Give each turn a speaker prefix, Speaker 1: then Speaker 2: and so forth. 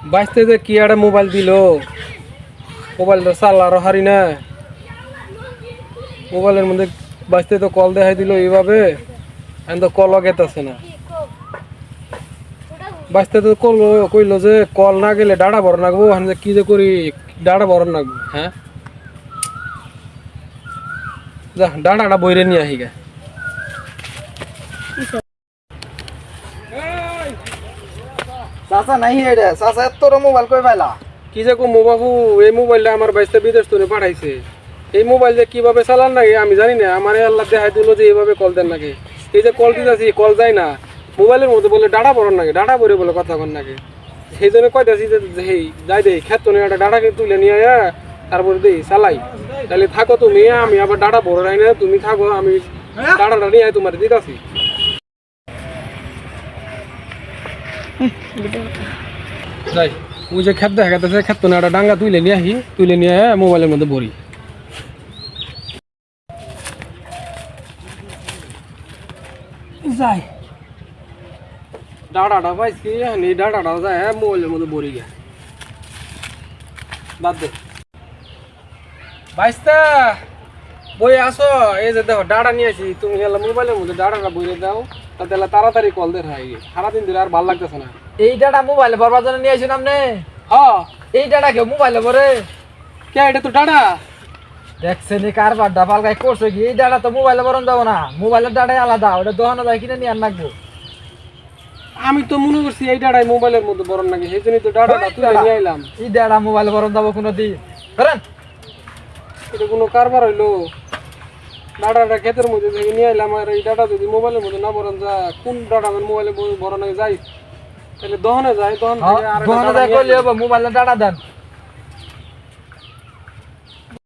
Speaker 1: বাইসতে যে কি একটা মোবাইল দিল, মোবাইলটা চালারও হারি না। মোবাইলের মধ্যে বাইসতে তো কল দেখাই দিল এইভাবে, এখন তো কলও গেতেছে না। বাইসতে তো কইলো যে কল না গেলে ডাটা ভর নাগবো, এখন যে কি যে করি, ডাটা ভর নাগবো। হ্যাঁ, যা ডাটাটা বইরে নিয়ে আহি গে।
Speaker 2: চাচা নাই রে, চাচা তোর মোবাইল কই পাইলা?
Speaker 1: কি যে কমু বাবু, এই মোবাইলটা আমার বাইসতে বিদেশ থেকে পাঠাইছে। এই মোবাইল যে কিভাবে চালান নাকি আমি জানি না। আমার আল্লাহ দেখাই দিল যে এইভাবে কল দেন নাকি। এই যে কল দিতেছি কল যায় না, মোবাইলের মধ্যে বলে ডাটা ভরন নাকি, ডাটা ভরে বলে কথা কন নাকি। সেই জন্য কইতাছি যে হেই যাই দে ক্ষেত্র নিয়ে একটা ডাটাকে তুলে নিয়ে তারপরে দেই চালাই। তাহলে থাকো তুমি, আমি আবার ডাটা ভরে রাই না, তুমি থাকো, আমি ডাটাটা নিয়ে তোমার দিতাছি। যাই ওই যে ক্ষেত দেখা গেছে, ক্ষেত্র নিয়ে একটা ডাঙ্গা তুলে নিয়ে আহি, তুলে নিয়ে মোবাইলের মধ্যে ভরি। যাই ডাটাটা পাইছি, এই ডাটাটা যায় মোবাইলের মধ্যে ভরি গে। বাদ দে বাইসটা বই আসো, এই যে দেখো ডাটা নিয়ে আসি, তুমি মোবাইলের মধ্যে ডাটাটা বইরে দাও, তাহলে তাড়াতাড়ি কল দেয় হয়। সারাদিন ধরে আর ভালো লাগতেছে না।
Speaker 2: এই ডাটা মোবাইলে ভরবার জন্য নিয়ে আসুন আপনি?
Speaker 1: হ্যাঁ,
Speaker 2: এই ডাটা কেউ মোবাইলে ভরে?
Speaker 1: কে এটা তো ডাটা?
Speaker 2: দেখছেন এই কারবার ডাবাল গাই করছে কি? এই ডাটা তো মোবাইলে ভরন যাবো না, মোবাইলের ডাটাই আলাদা, ওটা দোকানে যায় কিনে নিয়ে রাখবো।
Speaker 1: আমি তো মনে করছি এই ডাটাই মোবাইলের মধ্যে বরণ নাকি, সেই জন্যই তো ডাটাটা তুলে নিয়ে আইলাম।
Speaker 2: এই ডাটা মোবাইলে ভরন যাবো কোনো দিন? করেন
Speaker 1: এটা কোনো কারবার হইলো? ডাটাটা ক্ষেতের মধ্যে থেকে নিয়ে আইলাম, আর এই ডাটা যদি মোবাইলের মধ্যে না বরণ যায়, কোন ডাটা আমার মোবাইলে বরণ যায়? তাহলে দহনে যায়, দহন থেকে আর
Speaker 2: দোকানে যায় করলে মোবাইলের ডাটা দেন।